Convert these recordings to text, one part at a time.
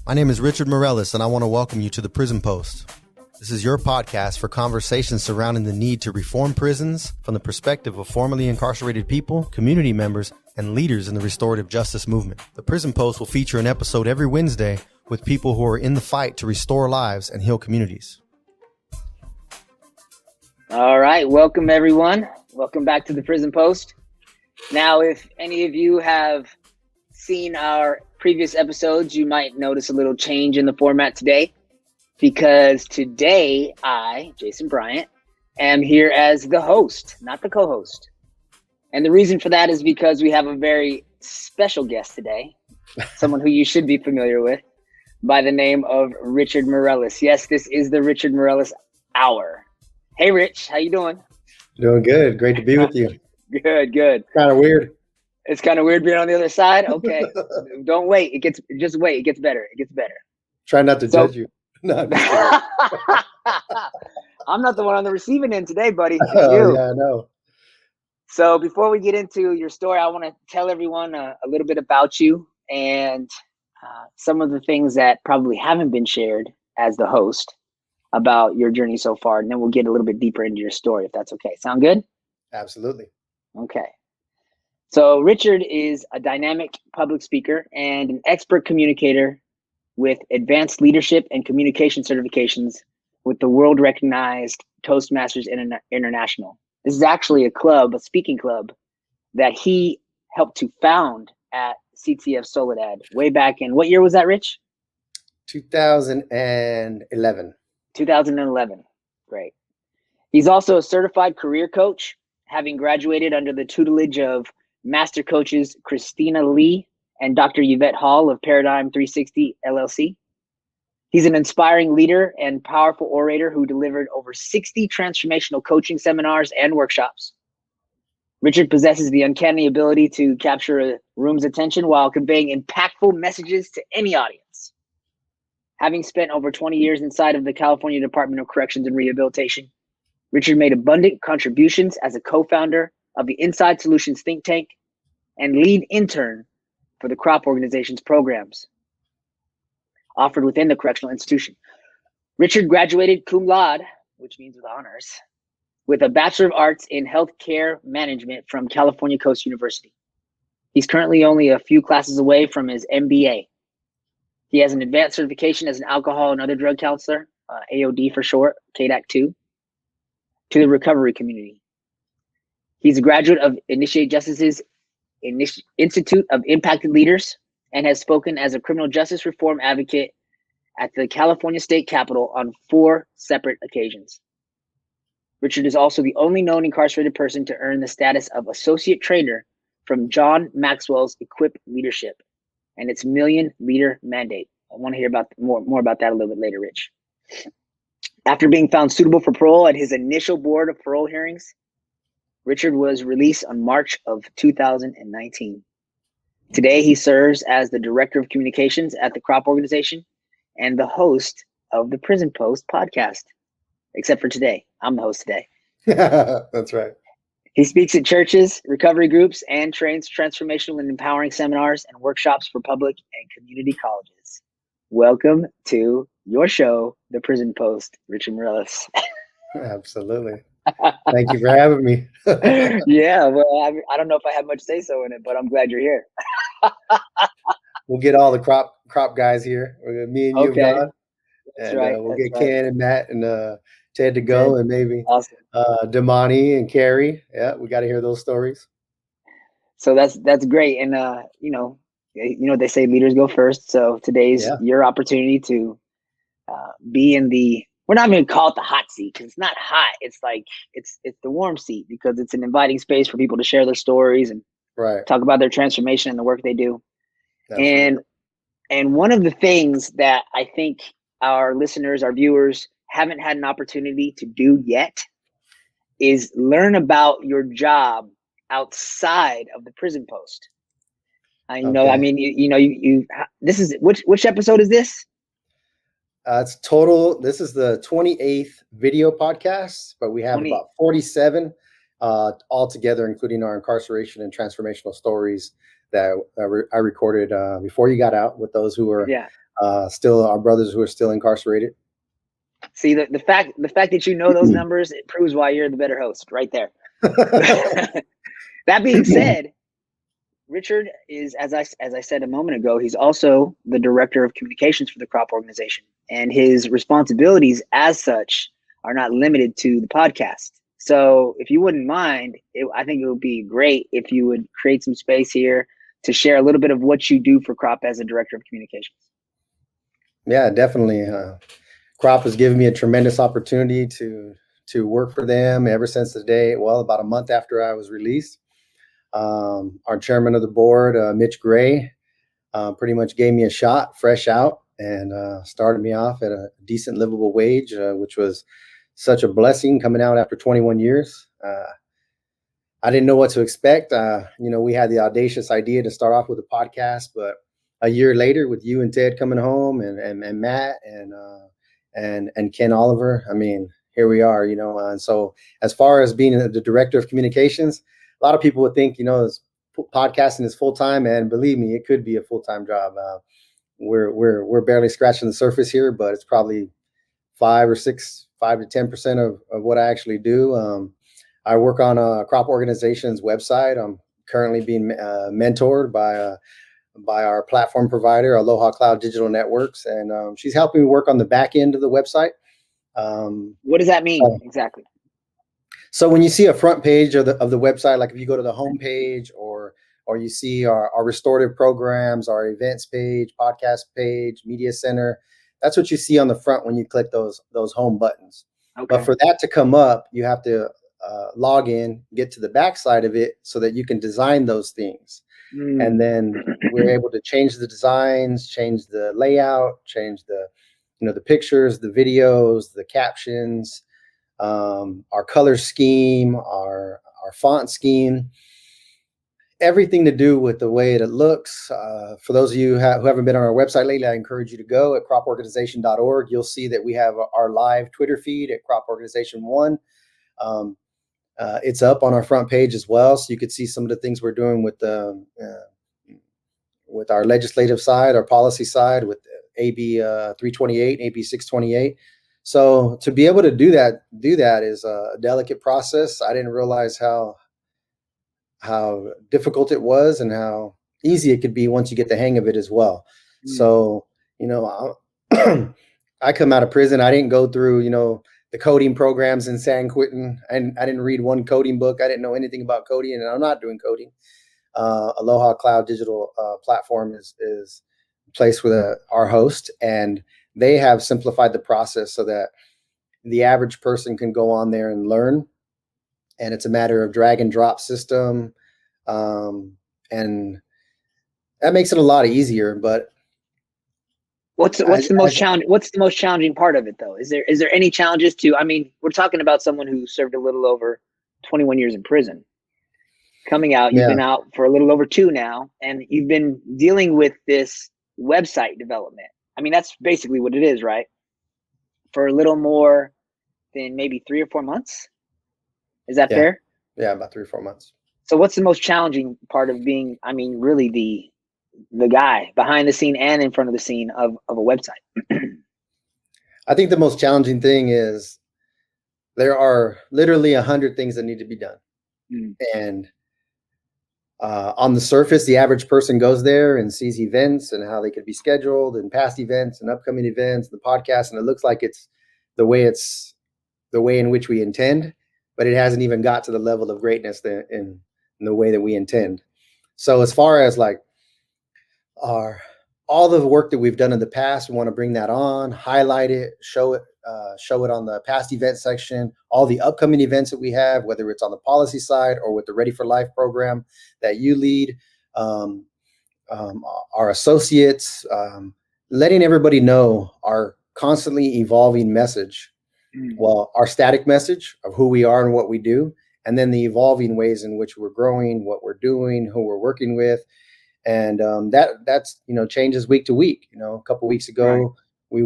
My name is Richard Mireles, and I want to welcome you to the Prison Post. This is your podcast for conversations surrounding the need to reform prisons from the perspective of formerly incarcerated people, community members, and leaders in the restorative justice movement. The Prison Post will feature an episode every Wednesday with people who are in the fight to restore lives and heal communities. All right, welcome everyone. Welcome back to the Prison Post. Now, if any of you have seen our previous episodes, you might notice a little change in the format today, because today I, Jason Bryant, am here as the host, not the co-host. And the reason for that is because we have a very special guest today, someone who you should be familiar with, by the name of Richard Mireles. Yes, this is the Richard Mireles Hour. Hey, Rich, how you doing? Doing good. Great to be with you. Good. Kind of weird. It's kind of weird being on the other side. Okay. Don't wait. Just wait. It gets better. Try not to judge you. No, I'm not the one on the receiving end today, buddy. It's oh, you. yeah, I know. So before we get into your story, I want to tell everyone a little bit about you and some of the things that probably haven't been shared as the host about your journey so far. And then we'll get a little bit deeper into your story, if that's okay. Sound good? Absolutely. Okay. So Richard is a dynamic public speaker and an expert communicator with advanced leadership and communication certifications with the world-recognized Toastmasters International. This is actually a speaking club, that he helped to found at CTF Soledad way back in, what year was that, Rich? 2011. 2011. Great. He's also a certified career coach, having graduated under the tutelage of master coaches Christina Lee and Dr. Yvette Hall of Paradigm 360 LLC. He's an inspiring leader and powerful orator who delivered over 60 transformational coaching seminars and workshops. Richard possesses the uncanny ability to capture a room's attention while conveying impactful messages to any audience. Having spent over 20 years inside of the California Department of Corrections and Rehabilitation, Richard made abundant contributions as a co-founder of the Inside Solutions think tank and lead intern for the CROP organization's programs offered within the correctional institution. Richard graduated cum laude, which means with honors, with a Bachelor of Arts in Healthcare Management from California Coast University. He's currently only a few classes away from his MBA. He has an advanced certification as an alcohol and other drug counselor, AOD for short, KDAC 2, to the recovery community. He's a graduate of Initiate Justice's Institute of Impacted Leaders and has spoken as a criminal justice reform advocate at the California State Capitol on 4 separate occasions. Richard is also the only known incarcerated person to earn the status of associate trainer from John Maxwell's Equip Leadership and its Million Leader Mandate. I want to hear about more about that a little bit later, Rich. After being found suitable for parole at his initial board of parole hearings, Richard was released on March of 2019. Today, he serves as the Director of Communications at the CROP organization and the host of the Prison Post podcast. Except for today, I'm the host today. That's right. He speaks at churches, recovery groups, and trains transformational and empowering seminars and workshops for public and community colleges. Welcome to your show, The Prison Post, Richard Mireles. Absolutely. Thank you for having me. Yeah, well, I don't know if I have much say-so in it, but I'm glad you're here. We'll get all the crop guys here. Me and you, Okay. Don. That's And right. we'll get Ken and Matt and Ted to go, and maybe awesome. Damani and Carrie. Yeah, we got to hear those stories. So that's great. And you know they say leaders go first. So today's your opportunity to be in the, we're not even gonna call it the hot seat, because it's not hot. It's like it's the warm seat, because it's an inviting space for people to share their stories and talk about their transformation and the work they do. Absolutely. And one of the things that I think our listeners, our viewers haven't had an opportunity to do yet is learn about your job outside of the Prison Post. This is which episode is this? It's total. This is the 28th video podcast, but we have about 47 altogether, including our incarceration and transformational stories that I recorded before you got out with those who were Still our brothers who are still incarcerated. See, the fact that you know those numbers, it proves why you're the better host right there. That being said, Richard is, as I said a moment ago, he's also the director of communications for the CROP organization, and his responsibilities as such are not limited to the podcast. So if you wouldn't mind, I think it would be great if you would create some space here to share a little bit of what you do for CROP as a director of communications. Yeah, definitely. CROP has given me a tremendous opportunity to work for them ever since the day, about a month after I was released. Our chairman of the board, Mitch Gray, pretty much gave me a shot fresh out and started me off at a decent livable wage, which was such a blessing coming out after 21 years. I didn't know what to expect. We had the audacious idea to start off with a podcast, but a year later with you and Ted coming home and Matt and Ken Oliver, I mean, here we are, and so as far as being the director of communications, a lot of people would think, podcasting is full-time, and believe me, it could be a full-time job. We're barely scratching the surface here, but it's probably 5 to 10% of what I actually do. I work on a CROP organization's website. I'm currently being mentored by our platform provider, Aloha Cloud Digital Networks, and she's helping me work on the back end of the website. What does that mean exactly? So when you see a front page of the website, like if you go to the home page or you see our restorative programs, our events page, podcast page, media center, that's what you see on the front when you click those home buttons. Okay. But for that to come up, you have to log in, get to the back side of it so that you can design those things. And then we're able to change the designs, change the layout, change the pictures, the videos, the captions, our color scheme, our font scheme, everything to do with the way it looks. For those of you who haven't been on our website lately, I encourage you to go at croporganization.org. You'll see that we have our live Twitter feed at Crop Organization 1. It's up on our front page as well, so you could see some of the things we're doing with our legislative side, our policy side, with AB 328, AB 628. So to be able to do that is a delicate process. I didn't realize how difficult it was and how easy it could be once you get the hang of it as well. So, I come out of prison. I didn't go through, the coding programs in San Quentin. And I didn't read one coding book. I didn't know anything about coding, and I'm not doing coding. Aloha Cloud Digital Platform is a place with our host, and they have simplified the process so that the average person can go on there and learn. And it's a matter of drag and drop system. And that makes it a lot easier, but what's the most challenging part of it though? Is there any challenges to, we're talking about someone who served a little over 21 years in prison. Coming out, you've been out for a little over 2 now, and you've been dealing with this website development. That's basically what it is, right? For a little more than maybe 3 or 4 months. Is that fair? Yeah, about 3 or 4 months. So what's the most challenging part of being, really the guy behind the scene and in front of the scene of a website? I think the most challenging thing is there are literally 100 things that need to be done. And on the surface, the average person goes there and sees events and how they could be scheduled, and past events and upcoming events, the podcast, and it looks like it's the way in which we intend, but it hasn't even got to the level of greatness in the way that we intend. So as far as like all the work that we've done in the past, we want to bring that on, highlight it, show it on the past event section, all the upcoming events that we have, whether it's on the policy side or with the Ready for Life program that you lead, our associates, letting everybody know our constantly evolving message. Well, our static message of who we are and what we do, and then the evolving ways in which we're growing, what we're doing, who we're working with. And that's changes week to week. A couple of weeks ago, we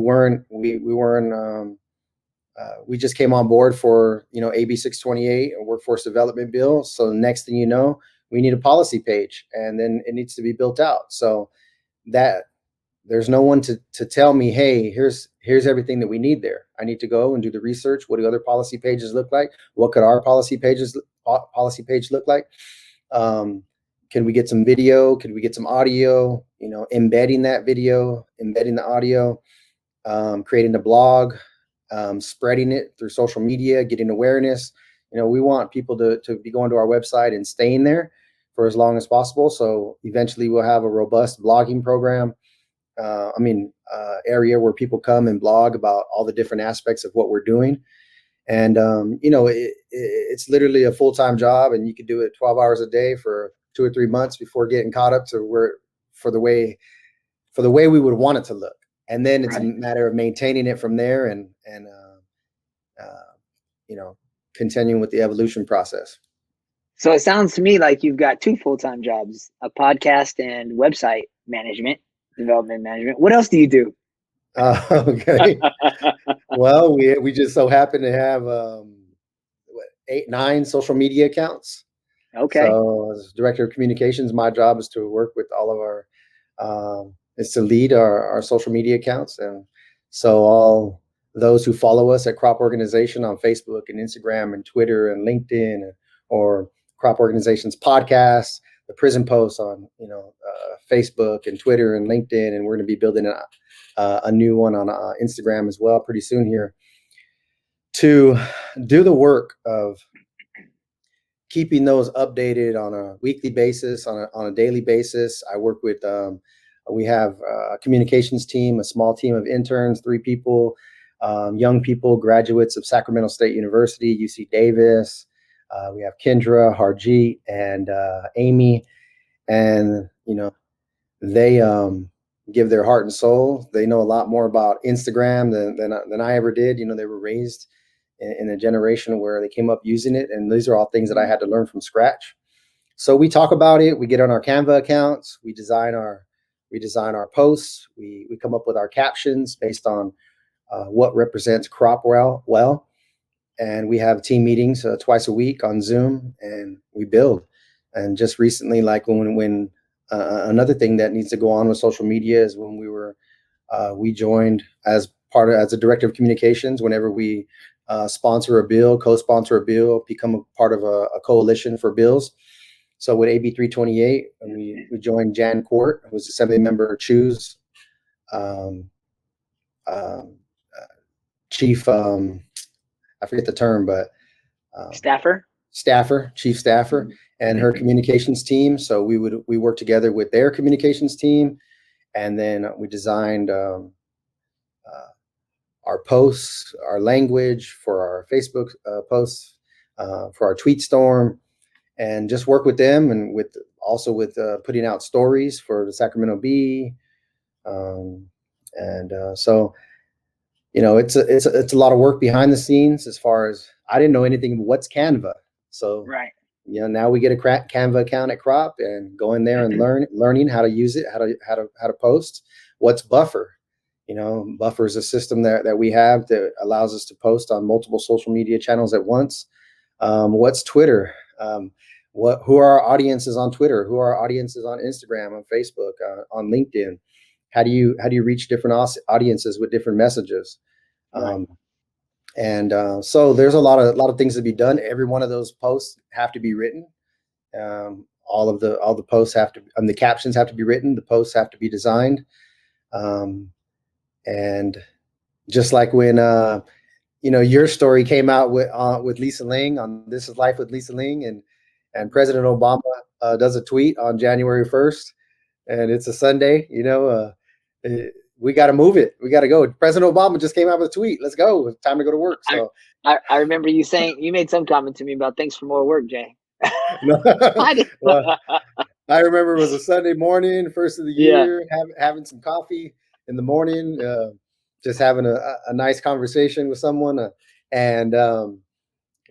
just came on board for AB 628, a workforce development bill. So the next thing you know, we need a policy page, and then it needs to be built out. So that there's no one to tell me, hey, here's everything that we need there. I need to go and do the research. What do other policy pages look like? What could our policy page look like? Can we get some video? Can we get some audio? Embedding that video, embedding the audio, creating the blog, spreading it through social media, getting awareness. We want people to be going to our website and staying there for as long as possible. So eventually we'll have a robust blogging program. Area where people come and blog about all the different aspects of what we're doing. And, it's literally a full-time job, and you could do it 12 hours a day for 2 or 3 months before getting caught up to for the way we would want it to look. And then it's a matter of maintaining it from there and continuing with the evolution process. So it sounds to me like you've got 2 full-time jobs, a podcast and website development management. What else do you do? Okay. Well, we just so happen to have 8, 9 social media accounts. Okay. So as director of communications, my job is to work with all of our is to lead our social media accounts. And so all those who follow us at Crop Organization on Facebook and Instagram and Twitter and LinkedIn, or Crop Organization's podcast, the Prison Post on Facebook and Twitter and LinkedIn, and we're going to be building a new one on Instagram as well pretty soon here, to do the work of keeping those updated on a weekly basis, on a daily basis. I work with we have a communications team, a small team of interns, 3 people, young people, graduates of Sacramento State University, UC Davis. We have Kendra, Harjeet, and Amy, and they give their heart and soul. They know a lot more about Instagram than I ever did. They were raised in a generation where they came up using it, and these are all things that I had to learn from scratch. So we talk about it. We get on our Canva accounts. We design our posts. We come up with our captions based on what represents crop well, and we have team meetings twice a week on Zoom, and we build. And just recently, like when another thing that needs to go on with social media is when we joined as a director of communications. Whenever we sponsor a bill, co-sponsor a bill, become a part of a coalition for bills. So with AB 328, we joined Jan Court, who was Assembly Member Chu's chief. I forget the term, but chief staffer, and her communications team. So we worked together with their communications team, and then we designed our posts, our language for our Facebook posts, for our tweet storm, and just work with them, and with putting out stories for the Sacramento Bee, so it's a lot of work behind the scenes. As far as, I didn't know anything what's Canva, so now we get a Canva account at Crop and go in there and learning how to use it, how to post. What's Buffer? Buffer is a system that we have that allows us to post on multiple social media channels at once. What's Twitter? Who are our audiences on Twitter? Who are our audiences on Instagram, on Facebook, on LinkedIn? How do you reach different audiences with different messages? So there's a lot of things to be done. Every one of those posts have to be written. All the posts have to, the captions have to be written. The posts have to be designed. And just like when your story came out with Lisa Ling on This Is Life with Lisa Ling, and President Obama does a tweet on January 1st, and it's a Sunday. We got to move it. We got to go. President Obama just came out with a tweet. Let's go. It's time to go to work. So I remember you saying, you made some comment to me about thanks for more work, Jay. Well, I remember it was a Sunday morning, first of the year, having some coffee in the morning, just having a nice conversation with someone. And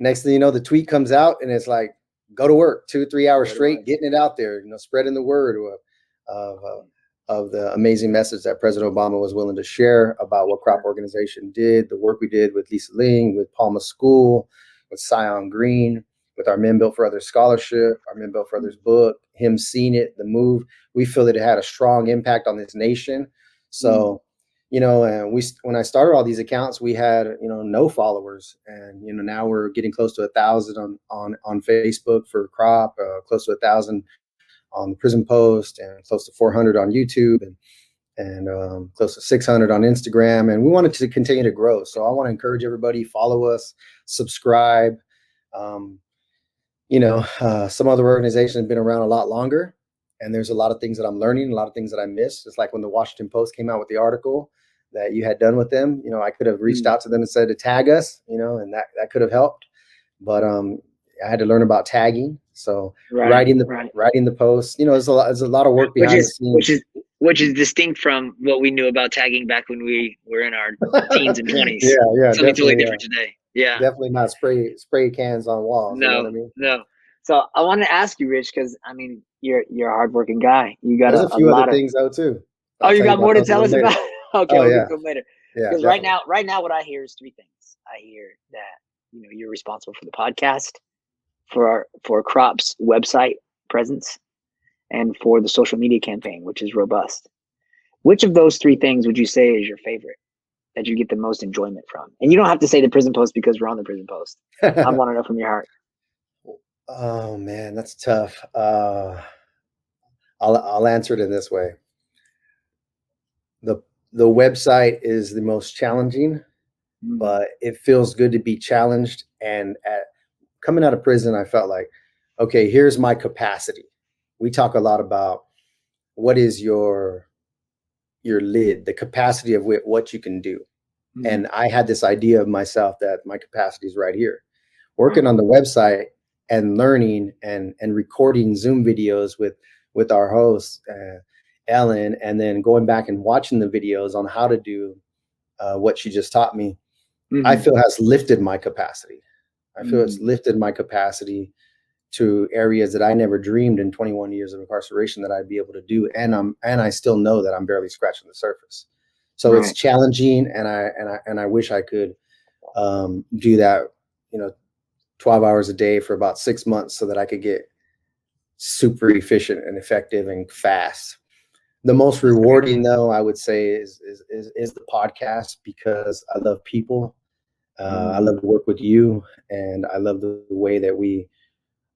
next thing you know, the tweet comes out, and it's like, go to work, 2-3 hours straight, getting it out there, spreading the word of the amazing message that President Obama was willing to share about what Crop Organization did, the work we did with Lisa Ling, with Palma School, with Sion Green, with our Men Built for Others scholarship, our Men Built for Others book, him seeing it, the move. We feel that it had a strong impact on this nation. So, and when I started all these accounts, we had, no followers, and, now we're getting close to 1,000 on Facebook for Crop, close to 1,000 on the Prison Post, and close to 400 on YouTube, and close to 600 on Instagram. And we wanted to continue to grow. So I want to encourage everybody, follow us, subscribe. Some other organizations have been around a lot longer, and there's a lot of things that I'm learning, a lot of things that I missed. It's like when the Washington Post came out with the article that you had done with them, I could have reached out to them and said to tag us, and that could have helped. But I had to learn about tagging. So writing the post, there's a lot of work behind the scenes. Which is distinct from what we knew about tagging back when we were in our teens and 20s. Yeah, something totally different today. Yeah, definitely not spray cans on walls. No, you know what I mean? No. So I want to ask you, Rich, because I mean, you're a hardworking guy. You got a few other things though too. You got more to tell us about? Okay, we'll get to them later. Yeah, because right now, what I hear is three things. I hear that you're responsible for the podcast, for Crop's website presence, and for the social media campaign, which is robust. Which of those three things would you say is your favorite, that you get the most enjoyment from? And you don't have to say the Prison Post because we're on the Prison Post. I want to know from your heart. Oh man, that's tough. I'll answer it in this way. The website is the most challenging, but it feels good to be challenged. And coming out of prison, I felt like, okay, here's my capacity. We talk a lot about what is your lid, the capacity of what you can do. And I had this idea of myself that my capacity is right here. Working on the website and learning and recording Zoom videos with our host, Ellen, and then going back and watching the videos on how to do what she just taught me, I feel has lifted my capacity. I feel it's lifted my capacity to areas that I never dreamed in 21 years of incarceration that I'd be able to do. And I still know that I'm barely scratching the surface. So it's challenging, and I wish I could do that, 12 hours a day for about 6 months so that I could get super efficient and effective and fast. The most rewarding, though, I would say is the podcast, because I love people. I love to work with you, and I love the way that we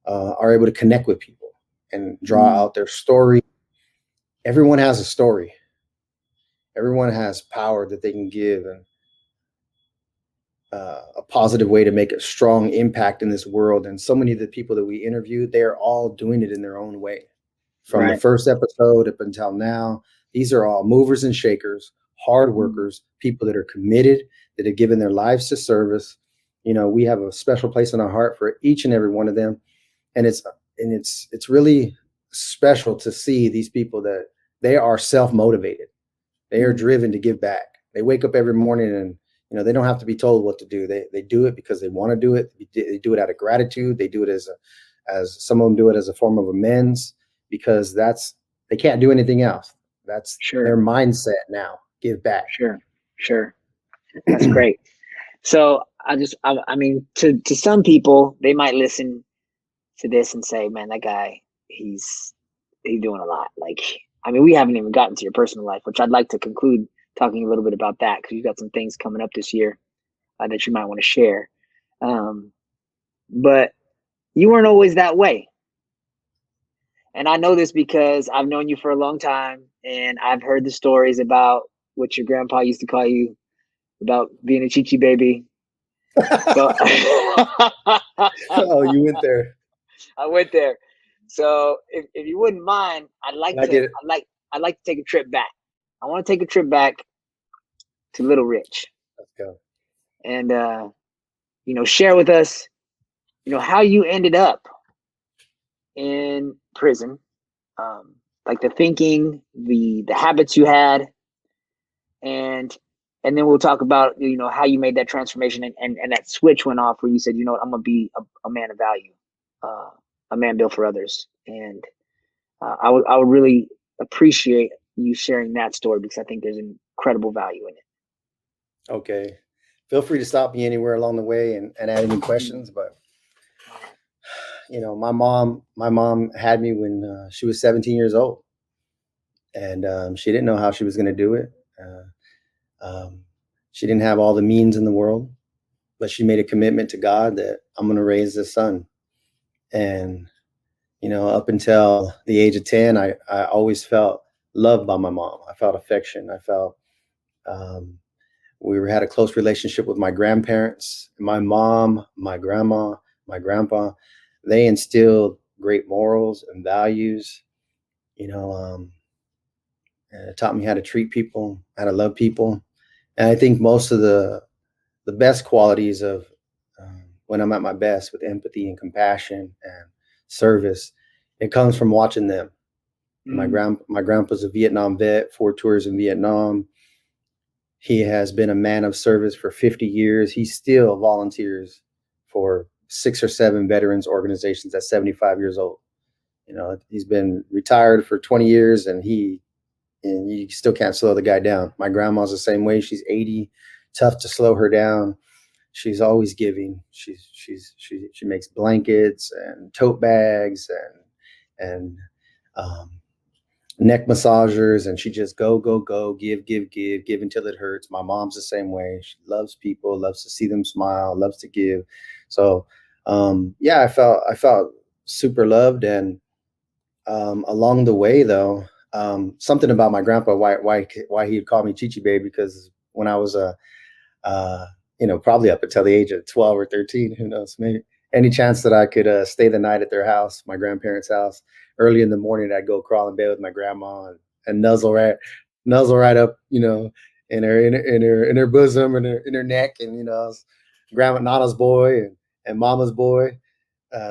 are able to connect with people and draw out their story. Everyone has a story. Everyone has power that they can give, and a positive way to make a strong impact in this world. And so many of the people that we interviewed, they are all doing it in their own way. From the first episode up until now, these are all movers and shakers, hard workers, people that are committed, that have given their lives to service. We have a special place in our heart for each and every one of them. And it's really special to see these people that they are self-motivated. They are driven to give back. They wake up every morning and, they don't have to be told what to do. They do it because they want to do it. They do it out of gratitude. They do it as some of them do it as a form of amends, because they can't do anything else. That's their mindset now. Give back. Sure. That's great. So I mean, to some people, they might listen to this and say, man, that guy, he's doing a lot. Like, I mean, we haven't even gotten to your personal life, which I'd like to conclude talking a little bit about that, because you've got some things coming up this year that you might want to share. But you weren't always that way. And I know this because I've known you for a long time, and I've heard the stories about what your grandpa used to call you, about being a chichi baby. So, oh, you went there. I went there. So if you wouldn't mind, I'd like to take a trip back. I want to take a trip back to Little Rich. Let's go. And share with us, how you ended up in prison, like the thinking, the habits you had, and then we'll talk about how you made that transformation and that switch went off where you said, I'm gonna be a man of value, a man built for others. And I would really appreciate you sharing that story, because I think there's incredible value in it. Okay, feel free to stop me anywhere along the way and add any questions. But my mom had me when she was 17 years old, and she didn't know how she was going to do it. She didn't have all the means in the world, but she made a commitment to God that I'm going to raise this son. And, up until the age of 10, I always felt loved by my mom. I felt affection. I felt had a close relationship with my grandparents, my mom, my grandma, my grandpa. They instilled great morals and values, and it taught me how to treat people, how to love people. And I think most of the best qualities of when I'm at my best with empathy and compassion and service, it comes from watching them. My grandpa's a Vietnam vet, 4 tours in Vietnam. He has been a man of service for 50 years. He still volunteers for 6 or 7 veterans organizations at 75 years old. He's been retired for 20 years and you still can't slow the guy down. My grandma's the same way. She's 80, tough to slow her down. She's always giving. She makes blankets and tote bags and neck massagers, and she just go, give until it hurts. My mom's the same way. She loves people, loves to see them smile, loves to give. So I felt super loved. And along the way though, something about my grandpa, why he'd call me Chichi Babe, because when I was probably up until the age of 12 or 13, who knows, maybe any chance that I could stay the night at their house, my grandparents' house, early in the morning, I'd go crawl in bed with my grandma and nuzzle right up, in her bosom and in her neck. And, I was Grandma Nana's boy and Mama's boy.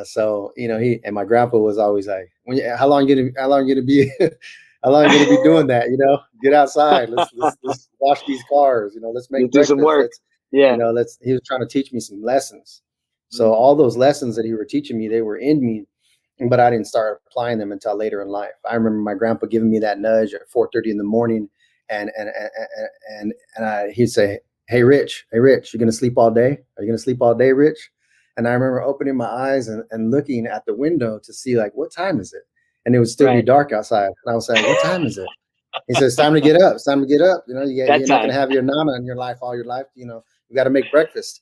So, my grandpa was always like, how long you gonna be, how long you gonna be doing that? Get outside. Let's wash these cars. Let's make do some work. he was trying to teach me some lessons. So all those lessons that he were teaching me, they were in me, but I didn't start applying them until later in life. I remember my grandpa giving me that nudge at 4:30 in the morning, and he'd say, Hey, Rich, you gonna sleep all day? Are you gonna sleep all day, Rich? And I remember opening my eyes and looking at the window to see, like, what time is it? And it would still be dark outside. And I was like, what time is it? He says, it's time to get up. It's time to get up. You're not going to have your Nana in your life all your life. You got to make breakfast.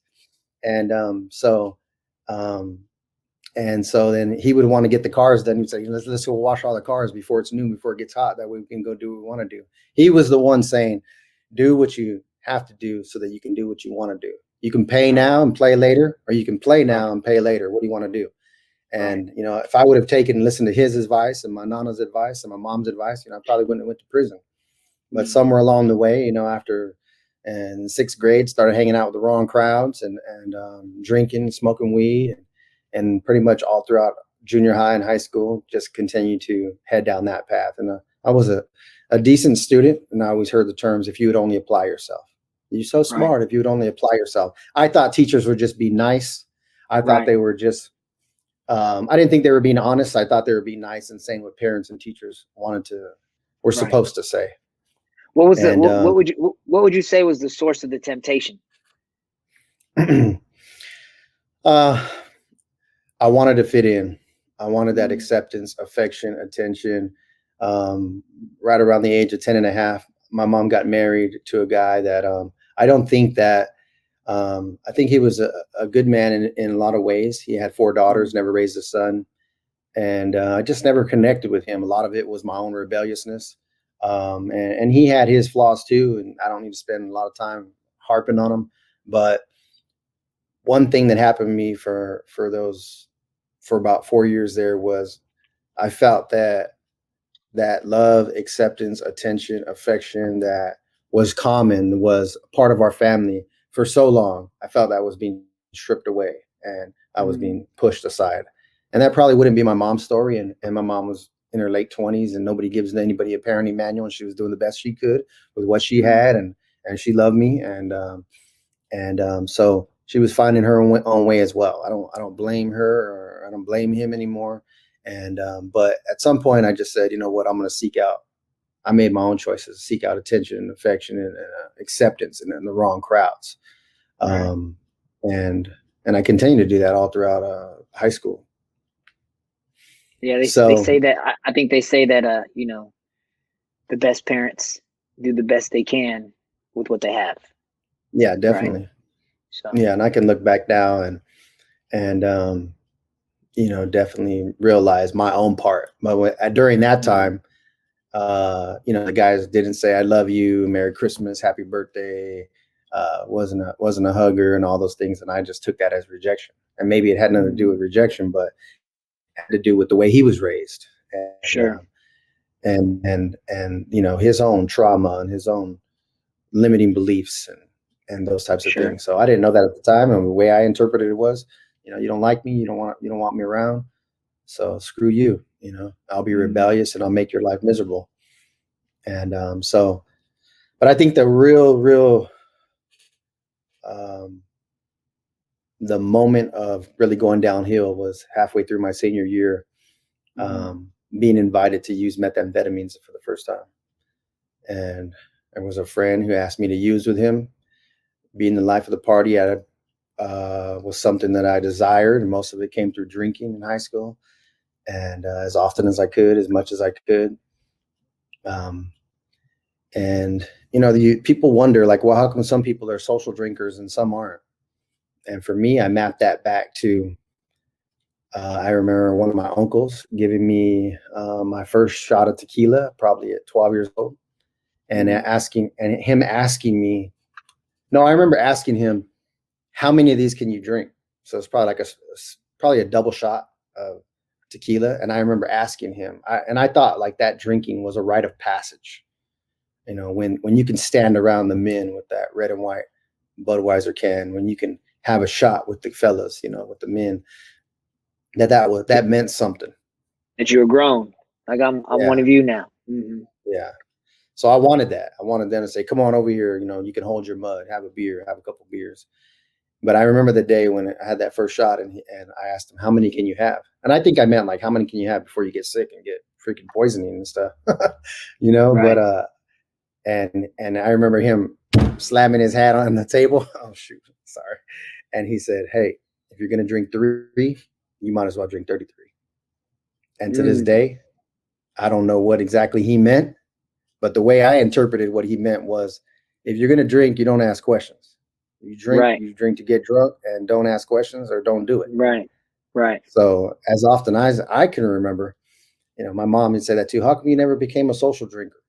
And so then he would want to get the cars done. He'd say, let's go wash all the cars before it's noon, before it gets hot. That way we can go do what we want to do. He was the one saying, do what you have to do so that you can do what you want to do. You can pay now and play later, or you can play now and pay later. What do you want to do? And, if I would have taken and listened to his advice and my Nana's advice and my mom's advice, I probably wouldn't have went to prison. But somewhere along the way, after in 6th grade, started hanging out with the wrong crowds and drinking, smoking weed, and pretty much all throughout junior high and high school, just continued to head down that path. And I was a decent student, and I always heard the terms, if you would only apply yourself. You're so smart if you would only apply yourself. I thought teachers would just be nice. I thought they were just, I didn't think they were being honest. I thought they were being nice and saying what parents and teachers were supposed to say. What was what would you say was the source of the temptation? I wanted to fit in. I wanted that acceptance, affection, attention. Right around the age of 10 and a half, my mom got married to a guy that I don't think that I think he was a good man in a lot of ways. He had 4 daughters, never raised a son. And I just never connected with him. A lot of it was my own rebelliousness. And he had his flaws too. And I don't need to spend a lot of time harping on them. But one thing that happened to me for about 4 years there was I felt that love, acceptance, attention, affection that was common, was part of our family for so long. I felt that was being stripped away and I was being pushed aside. And that probably wouldn't be my mom's story. And my mom was in her late 20s and nobody gives anybody a parenting manual. And she was doing the best she could with what she had. And she loved me. And so she was finding her own way as well. I don't blame her, or I don't blame him anymore. And but at some point I just said, you know what, I'm going to seek out. I made my own choices, seek out attention and affection and acceptance in the wrong crowds. And I continue to do that all throughout high school. Yeah, they say that. I think they say that the best parents do the best they can with what they have. Yeah, definitely. Right? So Yeah, and I can look back now and definitely realize my own part. But during that time, the guys didn't say "I love you," "Merry Christmas," "Happy Birthday," wasn't a hugger and all those things, and I just took that as rejection. And maybe it had nothing to do with rejection, but it had to do with the way he was raised, sure. and his own trauma and his own limiting beliefs and those types of Sure. things. So I didn't know that at the time, and the way I interpreted it was, you don't like me, you don't want me around, so screw you. I'll be rebellious and I'll make your life miserable. And but I think the real the moment of really going downhill was halfway through my senior year, being invited to use methamphetamines for the first time. And there was a friend who asked me to use with him. Being the life of the party was something that I desired, and most of it came through drinking in high school, and as often as I could, as much as I could. And people wonder, like, well, how come some people are social drinkers and some aren't? And for me, I mapped that back to I remember one of my uncles giving me my first shot of tequila, probably at 12 years old, and him asking me. No, I remember asking him, "How many of these can you drink?" So it's probably like probably a double shot of tequila, and I remember asking him, and I thought like that drinking was a rite of passage. When you can stand around the men with that red and white Budweiser can, when you can have a shot with the fellas, with the men, that meant something. That you were grown. Like I'm one of you now. Yeah. So I wanted that. I wanted them to say, "Come on over here. You can hold your mud, have a beer, have a couple beers." But I remember the day when I had that first shot, and I asked him, "How many can you have?" And I think I meant like, "How many can you have before you get sick and get freaking poisoning and stuff?" Right. But and I remember him slamming his hat on the table. Oh shoot, sorry. And he said, "Hey, if you're gonna drink 3, you might as well drink 33." And to this day, I don't know what exactly he meant, but the way I interpreted what he meant was, if you're gonna drink, you don't ask questions. You drink to get drunk, and don't ask questions or don't do it. Right. So as often as I can remember, my mom would say that too. How come you never became a social drinker?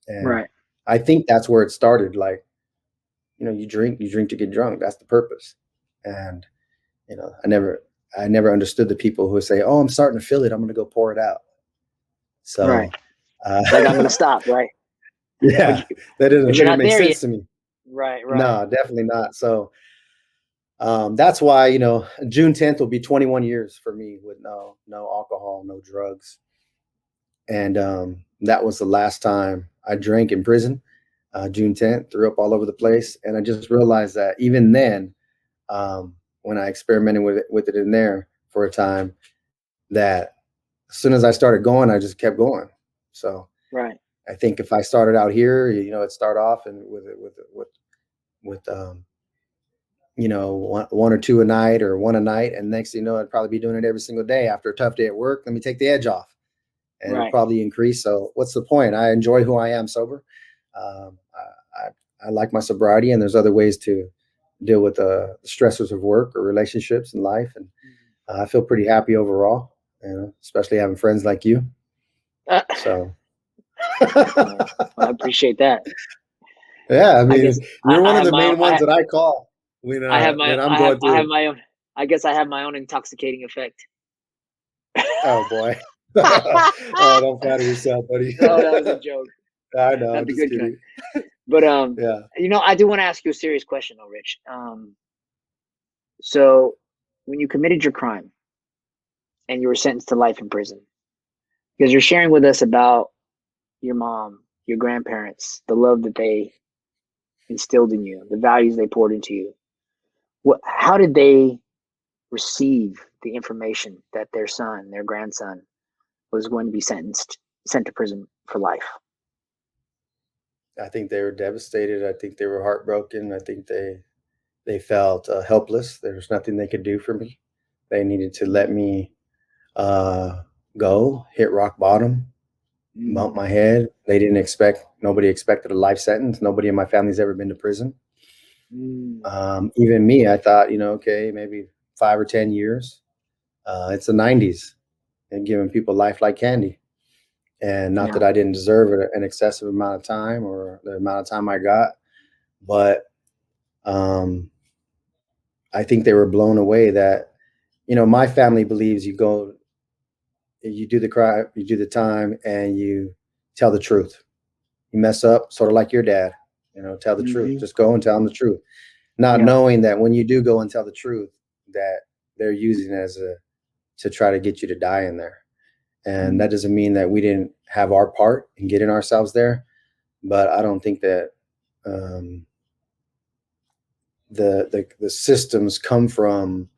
And I think that's where it started. Like, you drink to get drunk. That's the purpose. And, I never understood the people who would say, "Oh, I'm starting to feel it, I'm going to go pour it out." So, like I'm going to stop. Right. Yeah, that doesn't make sense to me. Right. No, definitely not. So, that's why, June 10th will be 21 years for me with no alcohol, no drugs. And that was the last time I drank in prison. June 10th, threw up all over the place. And I just realized that even then, when I experimented with it in there for a time, that as soon as I started going, I just kept going. So I think if I started out here, it'd start off and with one or two a night or one a night, and next thing you know, I'd probably be doing it every single day after a tough day at work. Let me take the edge off, and it'll probably increase. So what's the point? I enjoy who I am sober. I like my sobriety, and there's other ways to deal with the stressors of work or relationships in life, and I feel pretty happy overall. Especially having friends like you. So I appreciate that. Yeah, I mean, you're one of the main ones that I call when I'm going through. I have my own. I guess I have my own intoxicating effect. Oh boy! Oh, don't flatter yourself, buddy. No, that was a joke. I know. I'm just kidding. But yeah. I do want to ask you a serious question, though, Rich. So when you committed your crime and you were sentenced to life in prison, because you're sharing with us about your mom, your grandparents, the love that they instilled in you, the values they poured into you. How did they receive the information that their son, their grandson, was going to be sent to prison for life? I think they were devastated. I think they were heartbroken. I think they felt helpless. There was nothing they could do for me. They needed to let me go, hit rock bottom, bump my head. They didn't expect Nobody expected a life sentence. Nobody in my family's ever been to prison. Mm. Even me, I thought, okay, maybe 5 or 10 years. It's the 90s and giving people life like candy. And not that Yeah. I didn't deserve it an excessive amount of time or the amount of time I got, but I think they were blown away that, my family believes you do the crime, you do the time, and you tell the truth. You mess up, sort of like your dad, tell the truth. Hmm. Just go and tell them the truth. Not Yeah. knowing that when you do go and tell the truth, that they're using it to try to get you to die in there. And that doesn't mean that we didn't have our part in getting ourselves there. But I don't think that the systems come from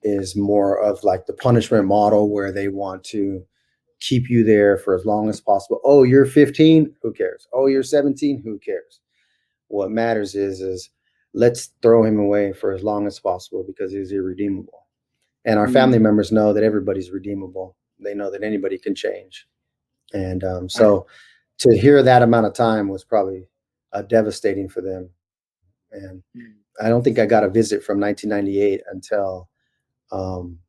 is more of like the punishment model where they want to keep you there for as long as possible. Oh, you're 15? Who cares? Oh, you're 17? Who cares? What matters is let's throw him away for as long as possible because he's irredeemable. And our family members know that everybody's redeemable. They know that anybody can change. And so to hear that amount of time was probably devastating for them. And I don't think I got a visit from 1998 until um,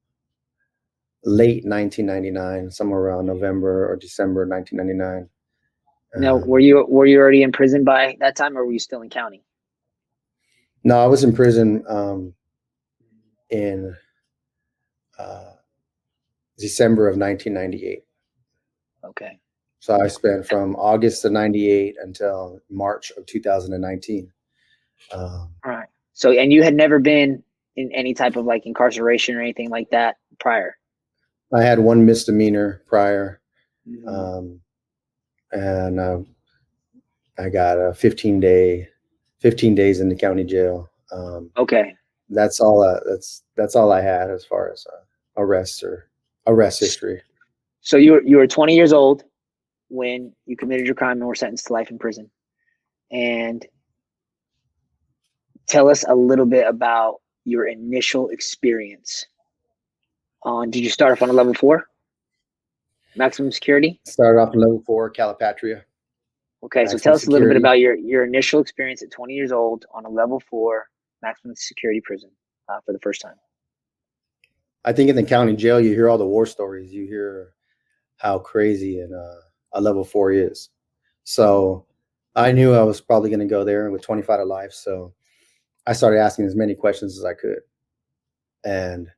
late 1999, somewhere around November or December 1999. Now, were you already in prison by that time, or were you still in county? No, I was in prison in uh, December of 1998. Okay. So I spent from August of 98 until March of 2019. All right. So, and you had never been in any type of like incarceration or anything like that prior? I had one misdemeanor prior, Mm. and I got a 15 days in the county jail. Okay. That's all. That's all I had as far as arrest history. So you were 20 years old when you committed your crime and were sentenced to life in prison. And tell us a little bit about your initial experience. Did you start off on a level 4, maximum security? Started off in level 4, Calipatria. Okay, so tell Maximum us a little bit security. about your initial experience at 20 years old on a level 4 maximum security prison for the first time. I think in the county jail, you hear all the war stories. You hear how crazy a level 4 is. So I knew I was probably going to go there with 25 to life. So I started asking as many questions as I could. And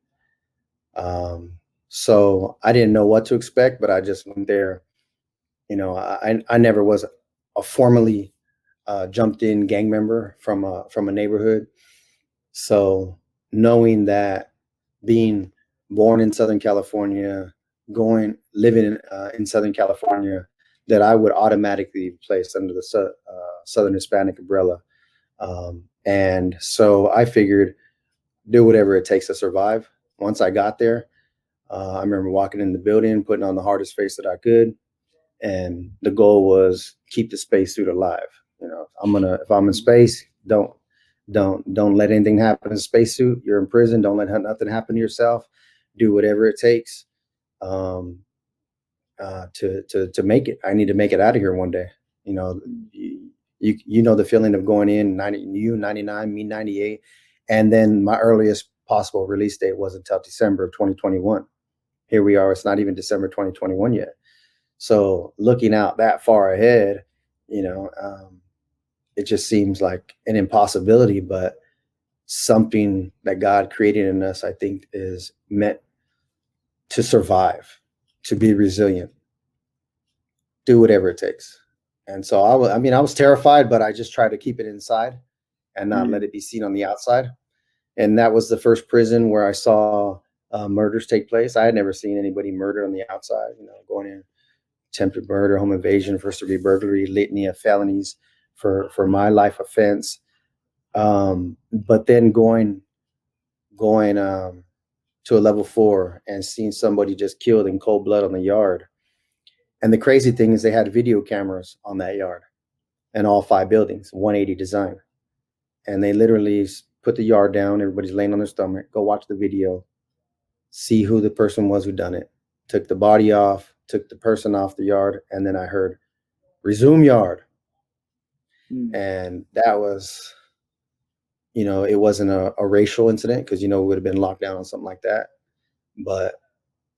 so I didn't know what to expect, but I just went there. I never was a formally jumped in gang member from a neighborhood. So knowing that, being born in Southern California, living in Southern California, that I would automatically be placed under the Southern Hispanic umbrella. And so I figured do whatever it takes to survive. Once I got there, I remember walking in the building, putting on the hardest face that I could. And the goal was keep the spacesuit alive. If I'm in space, don't let anything happen in the spacesuit. You're in prison. Don't let nothing happen to yourself. Do whatever it takes to make it. I need to make it out of here one day. You know the feeling of going in 99, me 98, and then my earliest possible release date wasn't until December of 2021. Here we are. It's not even December 2021 yet. So looking out that far ahead, it just seems like an impossibility, but something that God created in us, I think, is meant to survive, to be resilient, do whatever it takes. And so I was terrified, but I just tried to keep it inside and not let it be seen on the outside. And that was the first prison where I saw murders take place. I had never seen anybody murder on the outside, going in, attempted murder, home invasion, first degree burglary, litany of felonies for my life offense. But then going to a level 4 and seeing somebody just killed in cold blood on the yard. And the crazy thing is they had video cameras on that yard and all 5 buildings, 180 design. And they literally put the yard down. Everybody's laying on their stomach. Go watch the video, see who the person was who done it. Took the body off, took the person off the yard. And then I heard resume yard. Mm. And that was, it wasn't a racial incident because, it would have been locked down on something like that. But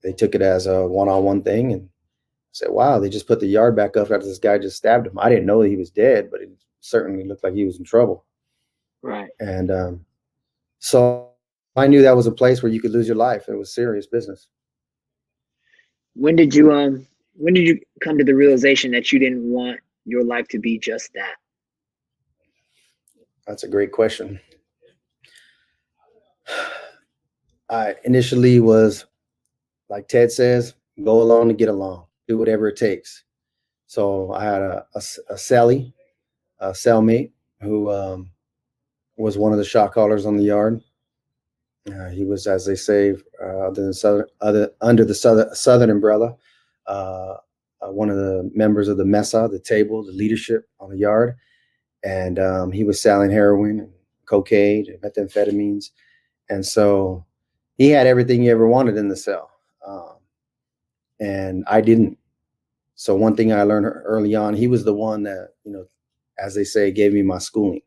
they took it as a one-on-one thing and said, wow, they just put the yard back up after this guy just stabbed him. I didn't know that he was dead, but it certainly looked like he was in trouble. Right. And so I knew that was a place where you could lose your life. It was serious business. When did you come to the realization that you didn't want your life to be just that? That's a great question. I initially was, like Ted says, go along to get along, do whatever it takes. So I had a cellmate who was one of the shot callers on the yard. He was, as they say, under the Southern umbrella, one of the members of the mesa, the table, the leadership on the yard. And he was selling heroin and cocaine and methamphetamines. And so he had everything you ever wanted in the cell. And I didn't. So one thing I learned early on, he was the one that, as they say, gave me my schooling.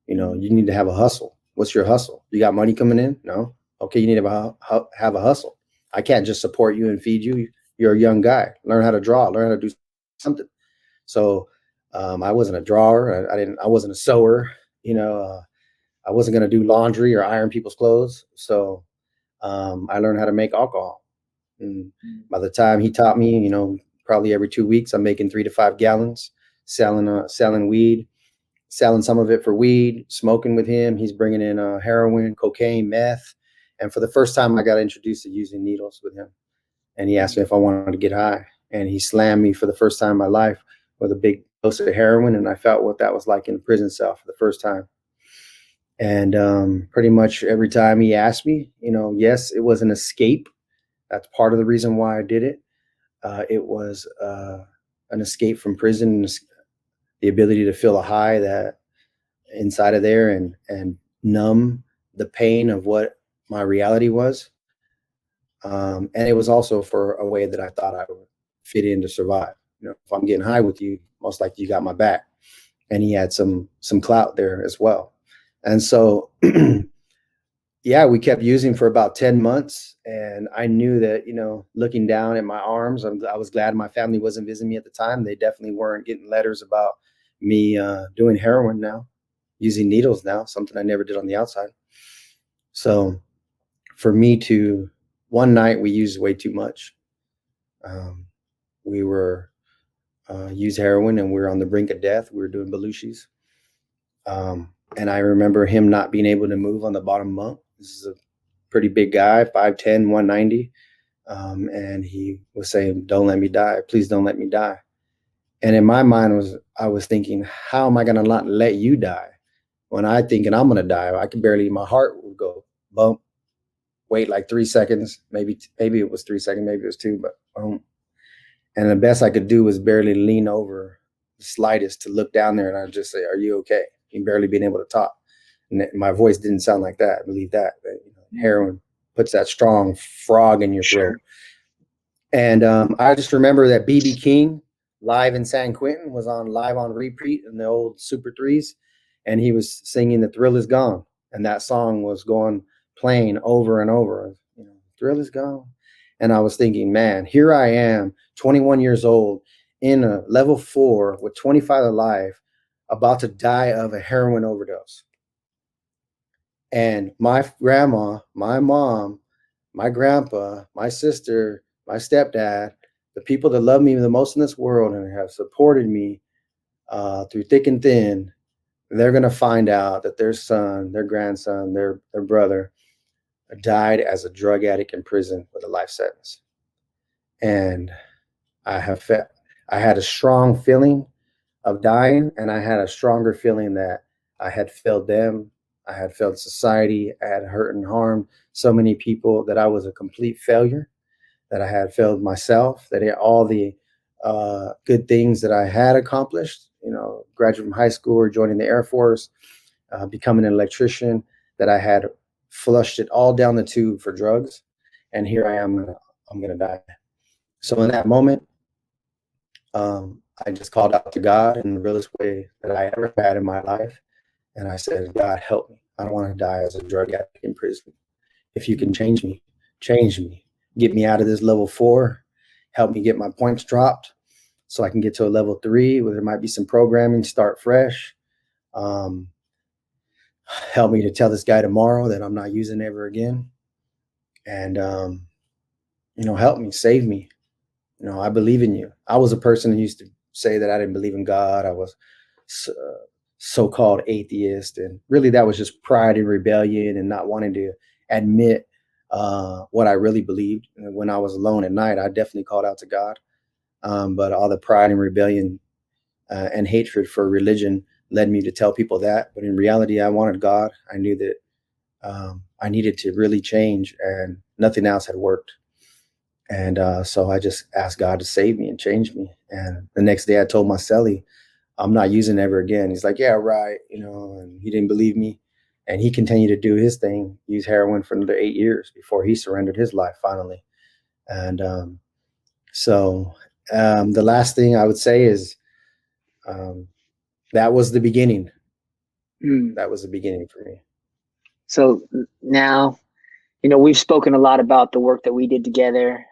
You need to have a hustle. What's your hustle? You got money coming in? No. Okay, you need to have a hustle. I can't just support you and feed you. You're a young guy. Learn how to draw. Learn how to do something. So I wasn't a drawer. I wasn't a sewer. I wasn't going to do laundry or iron people's clothes. So I learned how to make alcohol. And by the time he taught me, probably every 2 weeks, I'm making 3 to 5 gallons, selling weed, selling some of it for weed, smoking with him. He's bringing in heroin, cocaine, meth. And for the first time, I got introduced to using needles with him. And he asked me if I wanted to get high. And he slammed me for the first time in my life with a big dose of heroin. And I felt what that was like in a prison cell for the first time. And pretty much every time he asked me, yes, it was an escape. That's part of the reason why I did it. It was an escape from prison, the ability to feel a high that inside of there and numb the pain of what my reality was. And it was also for a way that I thought I would fit in to survive. If I'm getting high with you, most likely you got my back. And he had some clout there as well. And so, yeah, we kept using for about 10 months. And I knew that, looking down at my arms, I was glad my family wasn't visiting me at the time. They definitely weren't getting letters about me doing heroin now, using needles now, something I never did on the outside. So for me one night we used way too much. We were used heroin and we were on the brink of death. We were doing Belushi's. And I remember him not being able to move on the bottom bunk. This is a pretty big guy, 5'10", 190. And he was saying, don't let me die. Please don't let me die. And in my mind I was thinking, how am I going to not let you die? When I thinking I'm going to die, my heart would go bump, wait like 3 seconds. Maybe it was 3 seconds, maybe it was 2, but boom. And the best I could do was barely lean over the slightest to look down there. And I'd just say, are you okay? And barely being able to talk. And my voice didn't sound like that. I believe that heroin puts that strong frog in your throat. Sure. And I just remember that B.B. King live in San Quentin was live on repeat in the old Super 3s. And he was singing The Thrill Is Gone. And that song was playing over and over. Thrill is gone. And I was thinking, man, here I am, 21 years old, in a level 4 with 25 alive, about to die of a heroin overdose. And my grandma, my mom, my grandpa, my sister, my stepdad, the people that love me the most in this world and have supported me through thick and thin, they're going to find out that their son, their grandson, their brother died as a drug addict in prison with a life sentence. And I had a strong feeling of dying, and I had a stronger feeling that I had failed them. I had failed society. I had hurt and harmed so many people, that I was a complete failure, that I had failed myself, that all the good things that I had accomplished, graduating from high school or joining the Air Force, becoming an electrician, that I had flushed it all down the tube for drugs. And here I am, I'm going to die. So in that moment, I just called out to God in the realest way that I ever had in my life. And I said, God, help me. I don't want to die as a drug addict in prison. If you can change me, get me out of this level 4, help me get my points dropped so I can get to a level 3 where there might be some programming, start fresh. Help me to tell this guy tomorrow that I'm not using ever again. And, help me, save me. I believe in you. I was a person who used to say that I didn't believe in God. I was so-called atheist. And really that was just pride and rebellion and not wanting to admit what I really believed. And when I was alone at night, I definitely called out to God. But all the pride and rebellion and hatred for religion led me to tell people that. But in reality, I wanted God. I knew that I needed to really change, and nothing else had worked. And so I just asked God to save me and change me. And the next day I told my cellie, I'm not using it ever again. He's like, yeah, right. And he didn't believe me. And he continued to do his thing, use heroin for another 8 years before he surrendered his life finally. And so the last thing I would say is that was the beginning. That was the beginning for me. So now, we've spoken a lot about the work that we did together.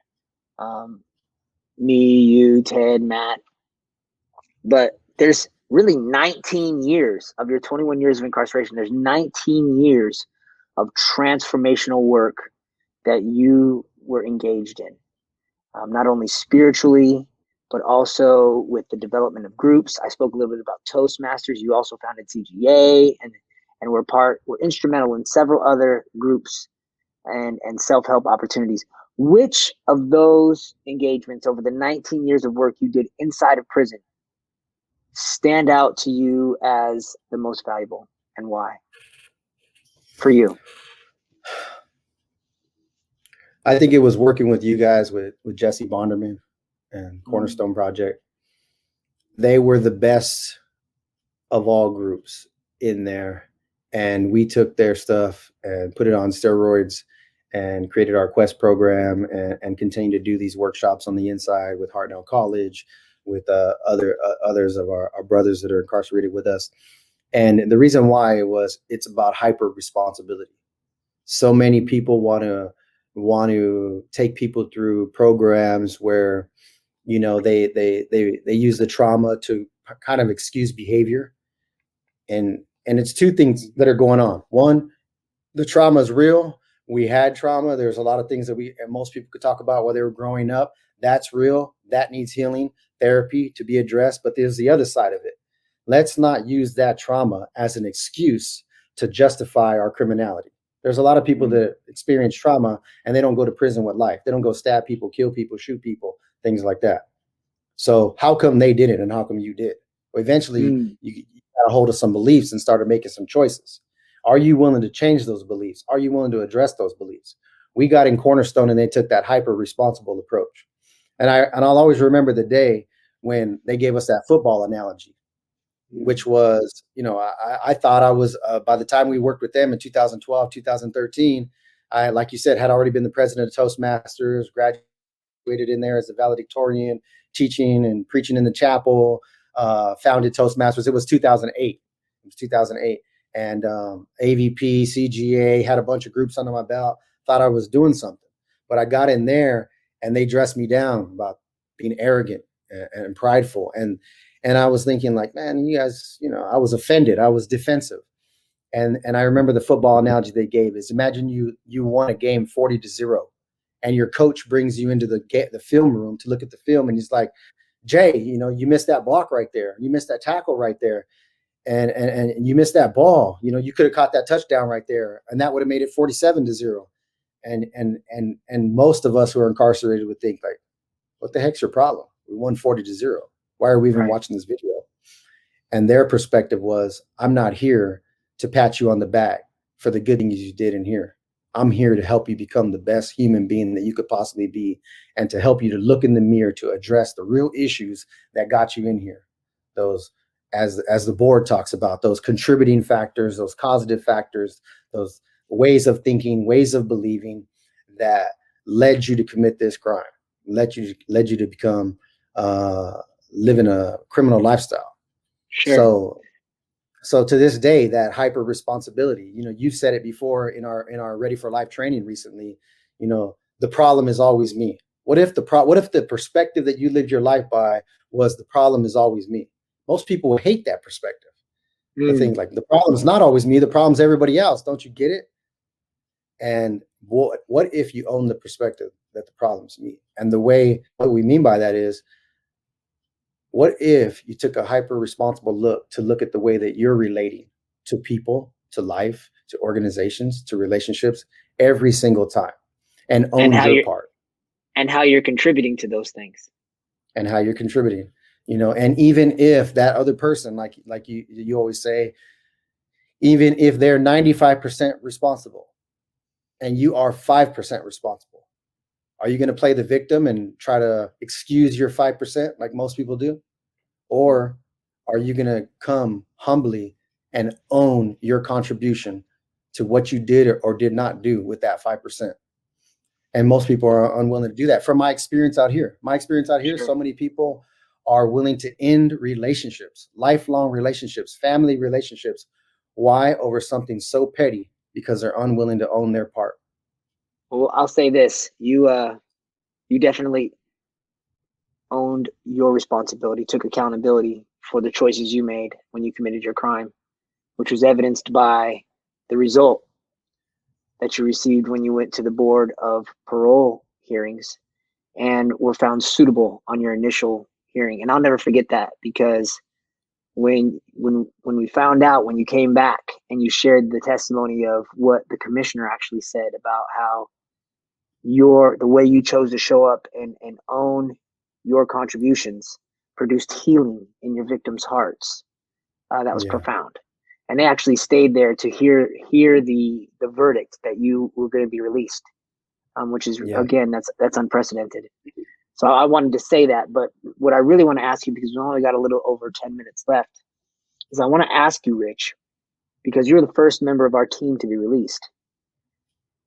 Me, you, Ted, Matt. But there's really 19 years of your 21 years of incarceration. There's 19 years of transformational work that you were engaged in, not only spiritually, but also with the development of groups. I spoke a little bit about Toastmasters. You also founded CGA and were instrumental in several other groups and self-help opportunities. Which of those engagements over the 19 years of work you did inside of prison stand out to you as the most valuable, and why for you? I think it was working with you guys with Jesse Bonderman and Cornerstone Project. They were the best of all groups in there. And we took their stuff and put it on steroids and created our Quest program and continue to do these workshops on the inside with Hartnell College, with others of our brothers that are incarcerated with us. And the reason why it's about hyper responsibility. So many people want to take people through programs where, they use the trauma to kind of excuse behavior. And it's two things that are going on. One, the trauma is real. We had trauma. There's a lot of things that most people could talk about while they were growing up. That's real. That needs healing, therapy to be addressed. But there's the other side of it. Let's not use that trauma as an excuse to justify our criminality. There's a lot of people that experience trauma and they don't go to prison with life. They don't go stab people, kill people, shoot people, things like that. So how come they didn't and how come you did? Well, eventually you got a hold of some beliefs and started making some choices. Are you willing to change those beliefs? Are you willing to address those beliefs? We got in Cornerstone and they took that hyper responsible approach. And I'll always remember the day when they gave us that football analogy, which was, I thought I was, by the time we worked with them in 2012, 2013, I, like you said, had already been the president of Toastmasters, graduated in there as a valedictorian, teaching and preaching in the chapel, founded Toastmasters. It was 2008. And AVP, CGA, had a bunch of groups under my belt, thought I was doing something. But I got in there and they dressed me down about being arrogant and prideful. And I was thinking like, man, you guys, I was offended. I was defensive. And I remember the football analogy they gave is, imagine you won a game 40-0 and your coach brings you into the film room to look at the film. And he's like, Jay, you missed that block right there. You missed that tackle right there. And you missed that ball. You could have caught that touchdown right there. And that would have made it 47-0. And most of us who are incarcerated would think like, what the heck's your problem? We won 40-0. Why are we even watching this video? And their perspective was, I'm not here to pat you on the back for the good things you did in here. I'm here to help you become the best human being that you could possibly be, and to help you to look in the mirror to address the real issues that got you in here. Those, as the board talks about, those contributing factors, those causative factors, those ways of thinking, ways of believing that led you to commit this crime, led you to become living a criminal lifestyle. Sure. So to this day, that hyper responsibility, you said it before in our Ready for Life training recently, the problem is always me. What if the perspective that you lived your life by was the problem is always me? Most people would hate that perspective. The thing, like, the problem is not always me, the problem's everybody else. Don't you get it? And what if you own the perspective that the problem's me? And what we mean by that is, what if you took a hyper responsible look at the way that you're relating to people, to life, to organizations, to relationships every single time, and owned your part, and how you're contributing to those things, and how you're contributing, and even if that other person, like you always say, even if they're 95% responsible and you are 5% responsible, are you going to play the victim and try to excuse your 5% like most people do? Or are you going to come humbly and own your contribution to what you did or did not do with that 5%? And most people are unwilling to do that. From my experience out here, Sure. So many people are willing to end relationships, lifelong relationships, family relationships. Why? Over something so petty, because they're unwilling to own their part. Well, I'll say this: you definitely owned your responsibility, took accountability for the choices you made when you committed your crime, which was evidenced by the result that you received when you went to the board of parole hearings and were found suitable on your initial hearing. And I'll never forget that, because when we found out, when you came back and you shared the testimony of what the commissioner actually said about how the way you chose to show up and own your contributions produced healing in your victims' hearts, that was profound. And they actually stayed there to hear the verdict that you were going to be released, which is, again, that's unprecedented. So I wanted to say that. But what I really want to ask you, because we only got a little over 10 minutes left, is I want to ask you, Rich, because you're the first member of our team to be released.